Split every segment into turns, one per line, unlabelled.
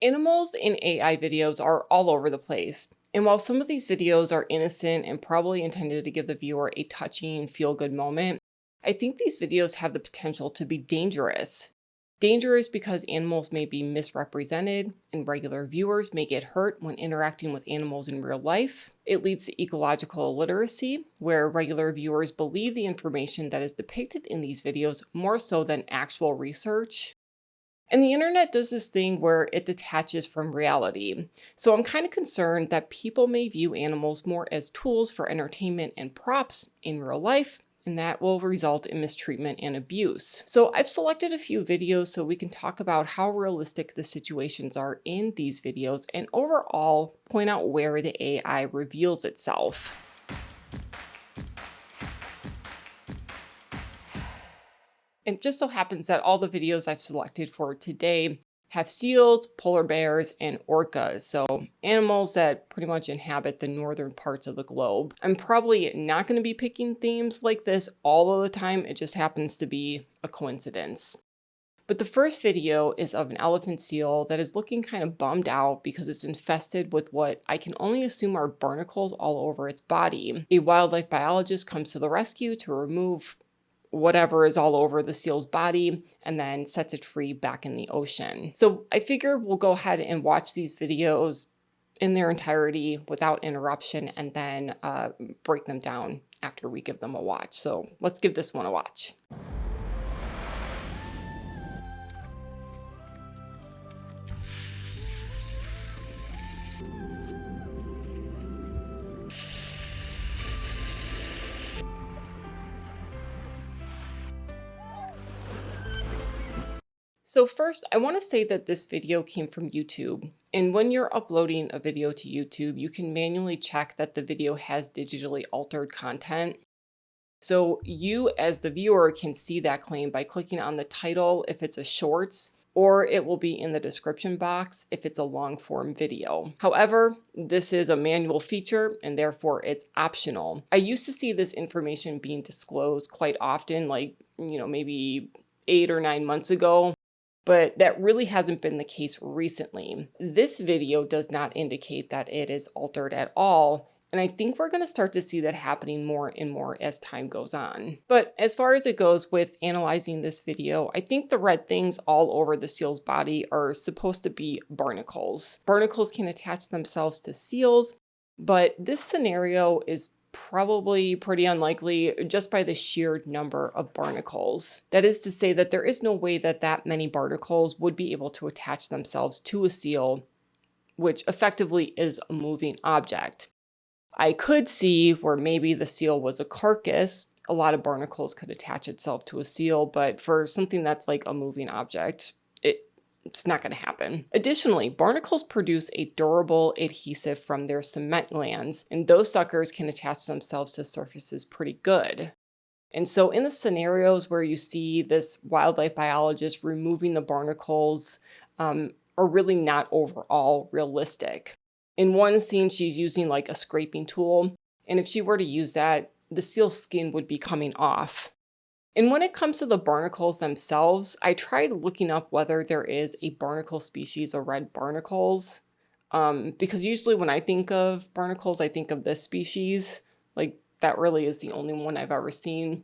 Animals in AI videos are all over the place. And while some of these videos are innocent and probably intended to give the viewer a touching, feel good moment, I think these videos have the potential to be dangerous. Dangerous because animals may be misrepresented and regular viewers may get hurt when interacting with animals in real life. It leads to ecological illiteracy, where regular viewers believe the information that is depicted in these videos more so than actual research. And the internet does this thing where it detaches from reality. So I'm kind of concerned that people may view animals more as tools for entertainment and props in real life, and that will result in mistreatment and abuse. So I've selected a few videos so we can talk about how realistic the situations are in these videos and overall point out where the AI reveals itself. It just so happens that all the videos I've selected for today have seals, polar bears, and orcas, so animals that pretty much inhabit the northern parts of the globe. I'm probably not going to be picking themes like this all of the time, it just happens to be a coincidence. But the first video is of an elephant seal that is looking kind of bummed out because it's infested with what I can only assume are barnacles all over its body. A wildlife biologist comes to the rescue to remove whatever is all over the seal's body and then sets it free back in the ocean. So I figure we'll go ahead and watch these videos in their entirety without interruption and then break them down after we give them a watch. So let's give this one a watch. So first, I want to say that this video came from YouTube. And when you're uploading a video to YouTube, you can manually check that the video has digitally altered content. So you as the viewer can see that claim by clicking on the title if it's a shorts, or it will be in the description box if it's a long form video. However, this is a manual feature and therefore it's optional. I used to see this information being disclosed quite often, like, maybe 8 or 9 months ago. But that really hasn't been the case recently. This video does not indicate that it is altered at all, and I think we're going to start to see that happening more and more as time goes on. But as far as it goes with analyzing this video, I think the red things all over the seal's body are supposed to be barnacles. Barnacles can attach themselves to seals, but this scenario is probably pretty unlikely just by the sheer number of barnacles. That is to say that there is no way that that many barnacles would be able to attach themselves to a seal, which effectively is a moving object. I could see where maybe the seal was a carcass. A lot of barnacles could attach itself to a seal, but for something that's like a moving object, it's not going to happen. Additionally, barnacles produce a durable adhesive from their cement glands, and those suckers can attach themselves to surfaces pretty good. And so in the scenarios where you see this wildlife biologist removing the barnacles are really not overall realistic. In one scene, she's using like a scraping tool, and if she were to use that, the seal's skin would be coming off. And when it comes to the barnacles themselves, I tried looking up whether there is a barnacle species of red barnacles, because usually when I think of barnacles, I think of this species. Like that really is the only one I've ever seen.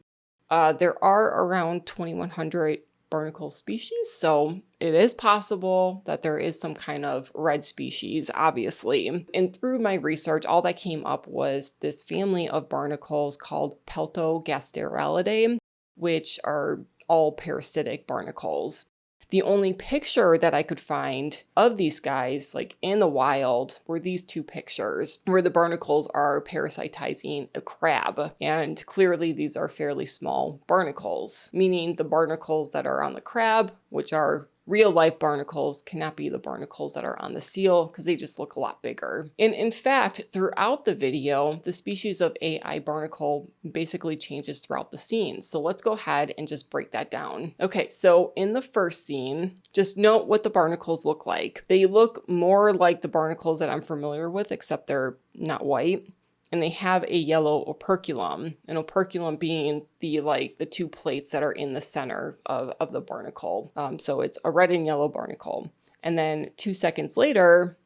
There are around 2,100 barnacle species, so it is possible that there is some kind of red species, obviously. And through my research, all that came up was this family of barnacles called Peltogasterellidae, which are all parasitic barnacles. The only picture that I could find of these guys, like in the wild, were these two pictures where the barnacles are parasitizing a crab. And clearly these are fairly small barnacles, meaning the barnacles that are on the crab, which are real life barnacles, cannot be the barnacles that are on the seal because they just look a lot bigger. And in fact, throughout the video, the species of AI barnacle basically changes throughout the scene. So let's go ahead and just break that down. Okay, so in the first scene, just note what the barnacles look like. They look more like the barnacles that I'm familiar with, except they're not white. And they have a yellow operculum, an operculum being the two plates that are in the center of the barnacle. So it's a red and yellow barnacle. And then 2 seconds later,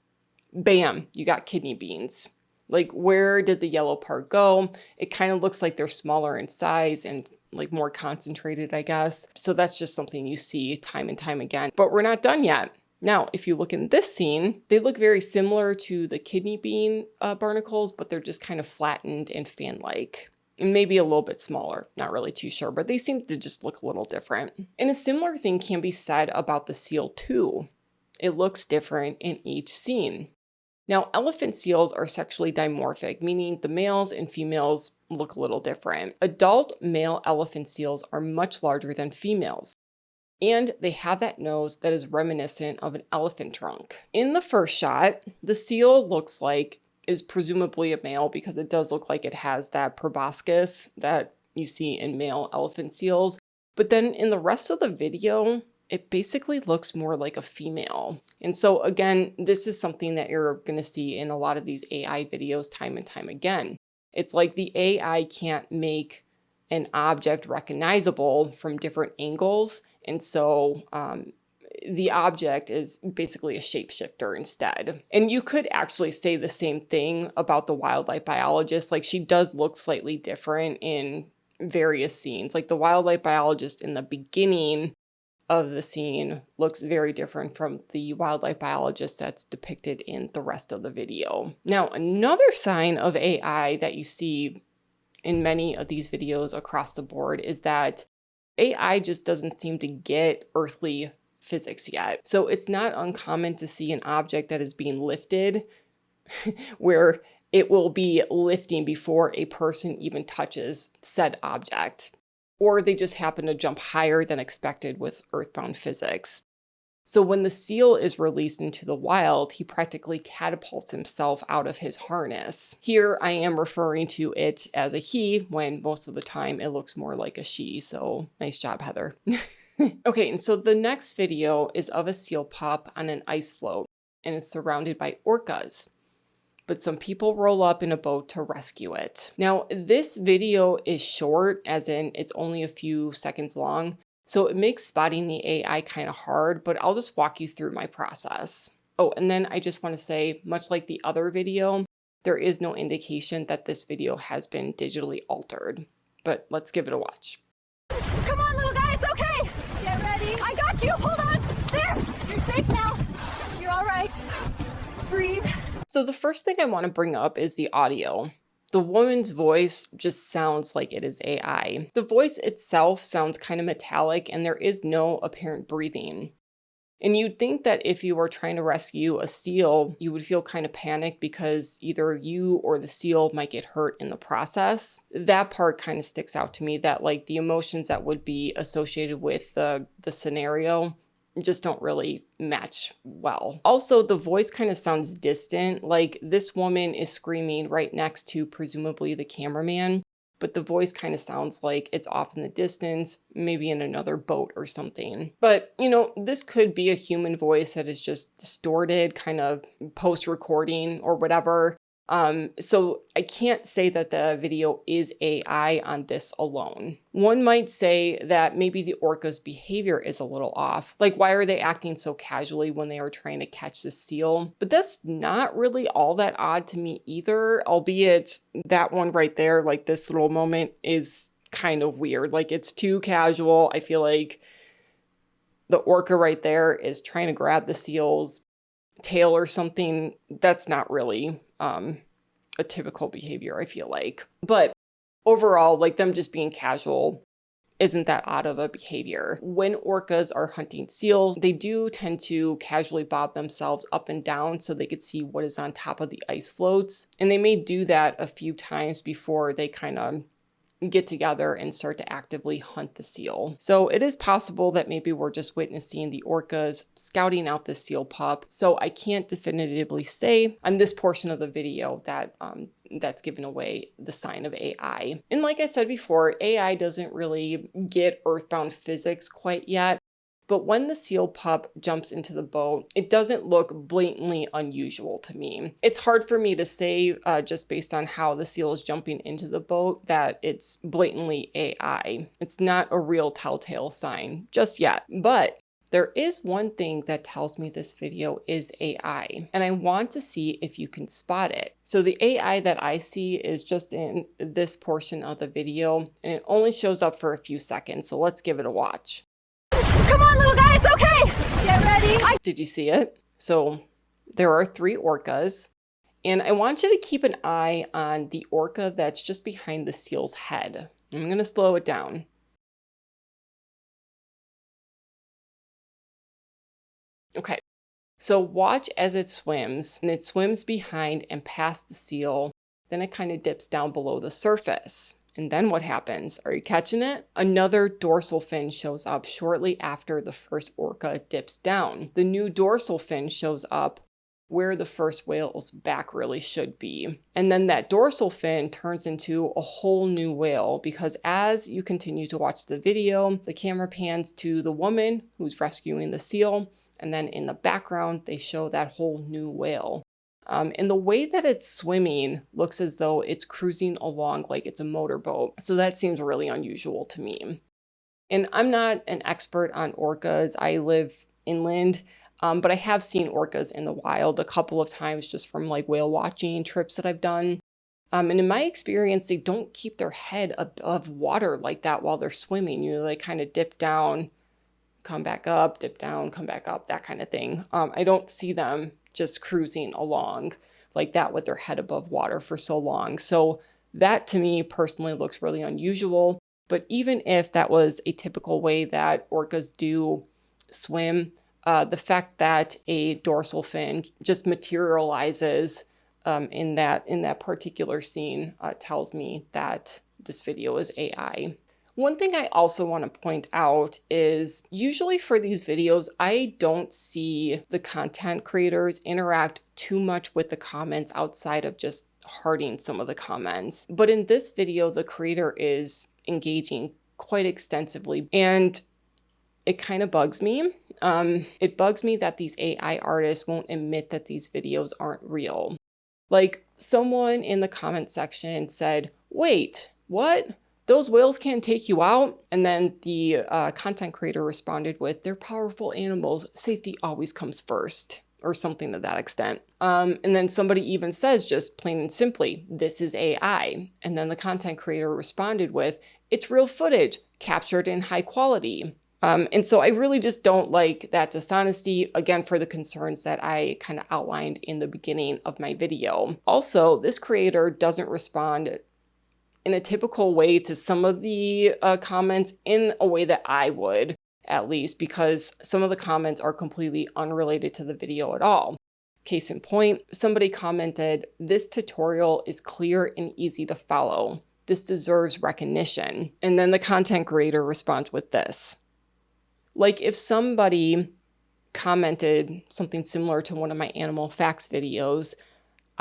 bam, you got kidney beans. Like, where did the yellow part go? It kind of looks like they're smaller in size and like more concentrated, I guess. So that's just something you see time and time again. But we're not done yet. Now, if you look in this scene, they look very similar to the kidney bean barnacles, but they're just kind of flattened and fan-like. And maybe a little bit smaller, not really too sure, but they seem to just look a little different. And a similar thing can be said about the seal too. It looks different in each scene. Now, elephant seals are sexually dimorphic, meaning the males and females look a little different. Adult male elephant seals are much larger than females, and they have that nose that is reminiscent of an elephant trunk. In the first shot, the seal looks like is presumably a male because it does look like it has that proboscis that you see in male elephant seals. But then in the rest of the video, it basically looks more like a female. And so again, this is something that you're going to see in a lot of these AI videos time and time again. It's like the AI can't make an object recognizable from different angles. And so the object is basically a shapeshifter instead. And you could actually say the same thing about the wildlife biologist. Like, she does look slightly different in various scenes. Like, the wildlife biologist in the beginning of the scene looks very different from the wildlife biologist that's depicted in the rest of the video. Now, another sign of AI that you see in many of these videos across the board is that AI just doesn't seem to get earthly physics yet. So it's not uncommon to see an object that is being lifted where it will be lifting before a person even touches said object, or they just happen to jump higher than expected with earthbound physics. So when the seal is released into the wild, he practically catapults himself out of his harness. Here I am referring to it as a he, when most of the time it looks more like a she. So nice job, Heather. Okay, and so the next video is of a seal pup on an ice float, and it's surrounded by orcas. But some people roll up in a boat to rescue it. Now, this video is short, as in it's only a few seconds long, so it makes spotting the AI kind of hard, but I'll just walk you through my process. Oh, and then I just want to say, much like the other video, there is no indication that this video has been digitally altered, but let's give it a watch.
Come on, little guy, it's okay. Get ready. I got you. Hold on. There. You're safe now. You're all right. Breathe.
So the first thing I want to bring up is the audio. The woman's voice just sounds like it is AI. The voice itself sounds kind of metallic, and there is no apparent breathing. And you'd think that if you were trying to rescue a seal, you would feel kind of panicked because either you or the seal might get hurt in the process. That part kind of sticks out to me, that like the emotions that would be associated with the scenario just don't really match well. Also, the voice kind of sounds distant, like this woman is screaming right next to presumably the cameraman, but the voice kind of sounds like it's off in the distance, maybe in another boat or something. But, you know, this could be a human voice that is just distorted, kind of post-recording or whatever. So I can't say that the video is AI on this alone. One might say that maybe the orca's behavior is a little off. Like, why are they acting so casually when they are trying to catch the seal? But that's not really all that odd to me either, albeit that one right there, like this little moment, is kind of weird. Like, it's too casual. I feel like the orca right there is trying to grab the seal's tail or something. That's not really a typical behavior, I feel like. But overall, like, them just being casual isn't that odd of a behavior. When orcas are hunting seals, they do tend to casually bob themselves up and down so they could see what is on top of the ice floats. And they may do that a few times before they kind of get together and start to actively hunt the seal. So it is possible that maybe we're just witnessing the orcas scouting out the seal pup. So I can't definitively say on this portion of the video that that's given away the sign of AI. And like I said before, AI doesn't really get earthbound physics quite yet. But when the seal pup jumps into the boat, it doesn't look blatantly unusual to me. It's hard for me to say, just based on how the seal is jumping into the boat, that it's blatantly AI. It's not a real telltale sign just yet. But There is one thing that tells me this video is AI, and I want to see if you can spot it. So the AI that I see is just in this portion of the video, and it only shows up for a few seconds, so let's give it a watch.
Come on, little guy, it's okay. Get ready.
Did you see it? So there are 3 orcas, and I want you to keep an eye on the orca that's just behind the seal's head. I'm going to slow it down. Okay, so watch as it swims, and it swims behind and past the seal. Then it kind of dips down below the surface. And then what happens? Are you catching it? Another dorsal fin shows up shortly after the first orca dips down. The new dorsal fin shows up where the first whale's back really should be. And then that dorsal fin turns into a whole new whale, because as you continue to watch the video, the camera pans to the woman who's rescuing the seal. And then in the background, they show that whole new whale. And the way that it's swimming looks as though it's cruising along like it's a motorboat. So that seems really unusual to me. And I'm not an expert on orcas. I live inland, but I have seen orcas in the wild a couple of times just from like whale watching trips that I've done. And in my experience, they don't keep their head above water like that while they're swimming. You know, they kind of dip down, come back up, dip down, come back up, that kind of thing. I don't see them just cruising along like that with their head above water for so long. So that to me personally looks really unusual. But even if that was a typical way that orcas do swim, the fact that a dorsal fin just materializes in that particular scene tells me that this video is AI. One thing I also want to point out is usually for these videos, I don't see the content creators interact too much with the comments outside of just hearting some of the comments. But in this video, the creator is engaging quite extensively, and it kind of bugs me. It bugs me that these AI artists won't admit that these videos aren't real. Like someone in the comment section said, "Wait, what? Those whales can't take you out?" And then the content creator responded with, "They're powerful animals. Safety always comes first," or something to that extent. And then somebody even says, just plain and simply, "This is AI." And then the content creator responded with, "It's real footage captured in high quality." And so I really just don't like that dishonesty, again, for the concerns that I kind of outlined in the beginning of my video. Also, this creator doesn't respond in a typical way to some of the comments in a way that I would, at least, because some of the comments are completely unrelated to the video at all. Case in point, somebody commented, "This tutorial is clear and easy to follow. This deserves recognition." And then the content creator responds with this. Like if somebody commented something similar to one of my animal facts videos,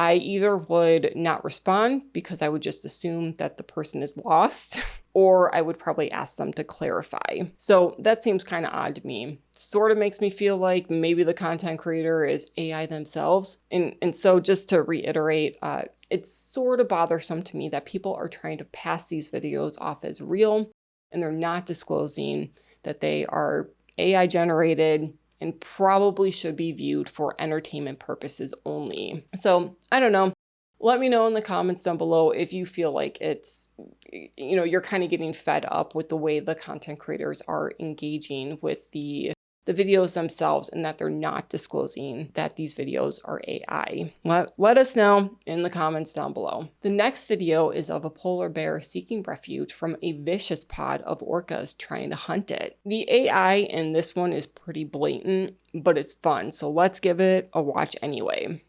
I either would not respond because I would just assume that the person is lost, or I would probably ask them to clarify. So that seems kind of odd to me. Sort of makes me feel like maybe the content creator is AI themselves. And so just to reiterate, it's sort of bothersome to me that people are trying to pass these videos off as real, and they're not disclosing that they are AI generated and probably should be viewed for entertainment purposes only. So I don't know. Let me know in the comments down below if you feel like it's, you know, you're kind of getting fed up with the way the content creators are engaging with the videos themselves, and that they're not disclosing that these videos are AI. Let us know in the comments down below. The next video is of a polar bear seeking refuge from a vicious pod of orcas trying to hunt it. The AI in this one is pretty blatant, but it's fun, so let's give it a watch anyway.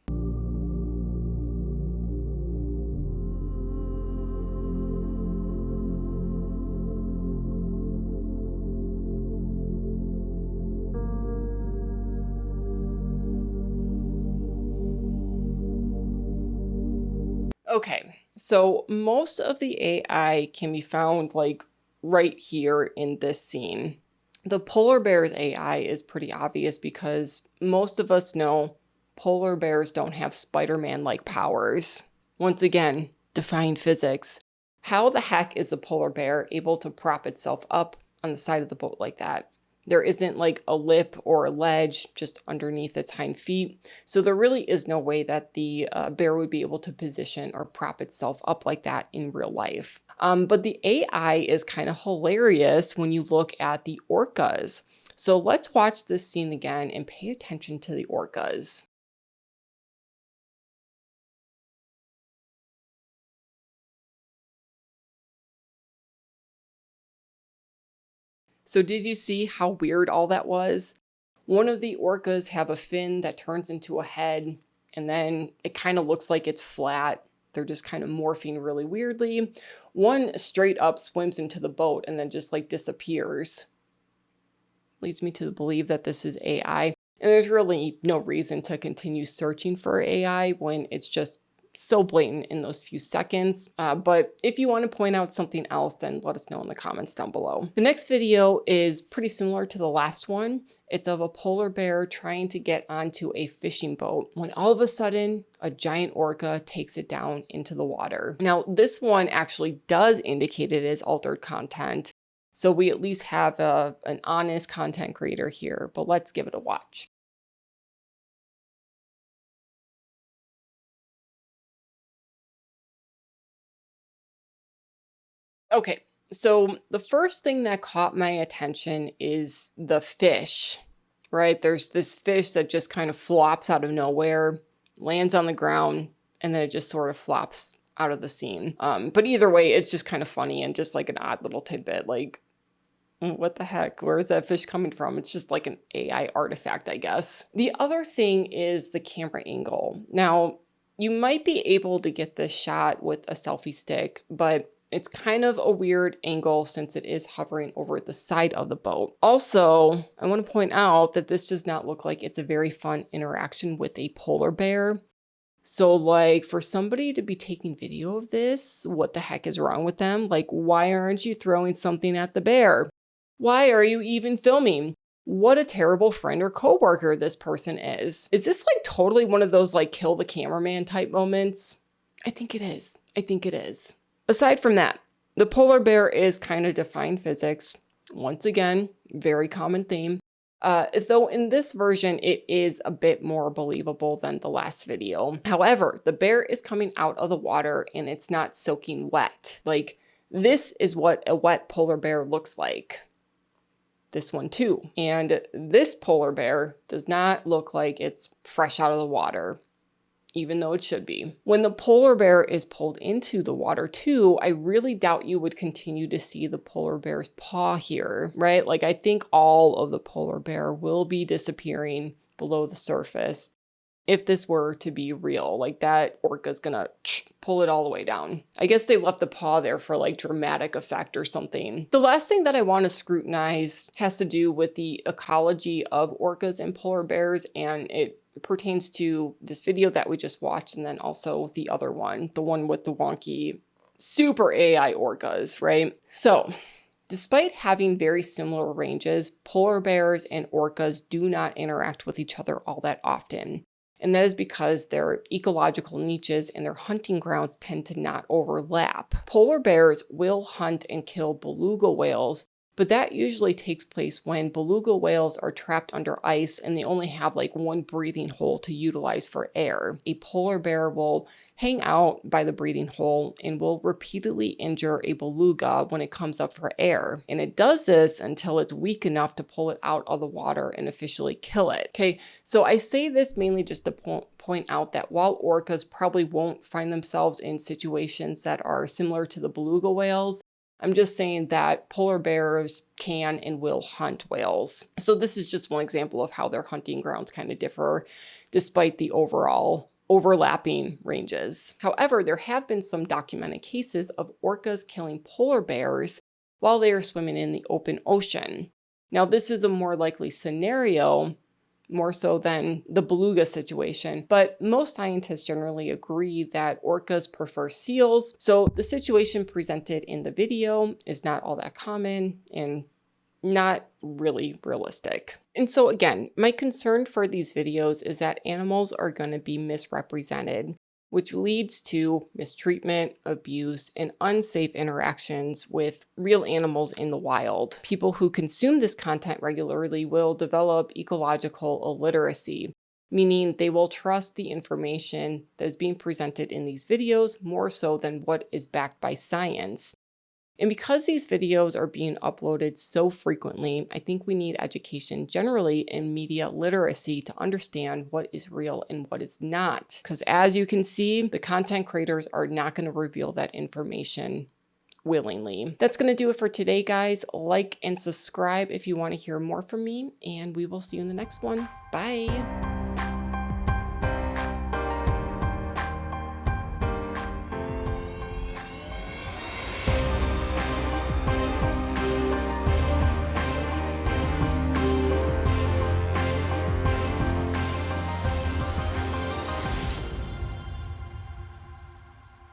Okay, so most of the AI can be found like right here in this scene. The polar bear's AI is pretty obvious because most of us know polar bears don't have Spider-Man-like powers. Once again, defying physics. How the heck is a polar bear able to prop itself up on the side of the boat like that? There isn't like a lip or a ledge just underneath its hind feet. So there really is no way that the bear would be able to position or prop itself up like that in real life. But the AI is kind of hilarious when you look at the orcas. So let's watch this scene again and pay attention to the orcas. So did you see how weird all that was? One of the orcas have a fin that turns into a head, and then it kind of looks like it's flat. They're just kind of morphing really weirdly. One straight up swims into the boat and then just like disappears. Leads me to believe that this is AI. And there's really no reason to continue searching for AI when it's just so blatant in those few seconds. But if you want to point out something else, then let us know in the comments down below. The next video is pretty similar to the last one. It's of a polar bear trying to get onto a fishing boat when all of a sudden a giant orca takes it down into the water. Now, this one actually does indicate it is altered content. So we at least have an honest content creator here, but let's give it a watch. Okay, so the first thing that caught my attention is the fish, right? There's this fish that just kind of flops out of nowhere, lands on the ground, and then it just sort of flops out of the scene. But either way, it's just kind of funny and just like an odd little tidbit. Like, what the heck? Where is that fish coming from? It's just like an AI artifact, I guess. The other thing is the camera angle. Now, you might be able to get this shot with a selfie stick, but it's kind of a weird angle since it is hovering over the side of the boat. Also, I want to point out that this does not look like it's a very fun interaction with a polar bear. So like for somebody to be taking video of this, what the heck is wrong with them? Like, why aren't you throwing something at the bear? Why are you even filming? What a terrible friend or coworker this person is. Is this like totally one of those like kill the cameraman type moments? I think it is. I think it is. Aside from that, the polar bear is kind of defying physics. Once again, very common theme. Though in this version, it is a bit more believable than the last video. However, the bear is coming out of the water and it's not soaking wet. Like, this is what a wet polar bear looks like. This one too. And this polar bear does not look like it's fresh out of the water, even though it should be. When the polar bear is pulled into the water too, I really doubt you would continue to see the polar bear's paw here, right? Like, I think all of the polar bear will be disappearing below the surface if this were to be real. Like, that orca's gonna pull it all the way down. I guess they left the paw there for like dramatic effect or something. The last thing that I want to scrutinize has to do with the ecology of orcas and polar bears, and it pertains to this video that we just watched, and then also the other one, the one with the wonky super AI orcas, right? So despite having very similar ranges, polar bears and orcas do not interact with each other all that often. And that is because their ecological niches and their hunting grounds tend to not overlap. Polar bears will hunt and kill beluga whales, but that usually takes place when beluga whales are trapped under ice and they only have like one breathing hole to utilize for air. A polar bear will hang out by the breathing hole and will repeatedly injure a beluga when it comes up for air. And it does this until it's weak enough to pull it out of the water and officially kill it. Okay, so I say this mainly just to point out that while orcas probably won't find themselves in situations that are similar to the beluga whales, I'm just saying that polar bears can and will hunt whales. So this is just one example of how their hunting grounds kind of differ despite the overall overlapping ranges. However, there have been some documented cases of orcas killing polar bears while they are swimming in the open ocean. Now, this is a more likely scenario, more so than the beluga situation, but most scientists generally agree that orcas prefer seals. So the situation presented in the video is not all that common and not really realistic. And so again, my concern for these videos is that animals are going to be misrepresented. which leads to mistreatment, abuse, and unsafe interactions with real animals in the wild. People who consume this content regularly will develop ecological illiteracy, meaning they will trust the information that is being presented in these videos more so than what is backed by science. And because these videos are being uploaded so frequently, I think we need education generally in media literacy to understand what is real and what is not. Because as you can see, the content creators are not going to reveal that information willingly. That's going to do it for today, guys. Like and subscribe if you want to hear more from me, and we will see you in the next one. Bye.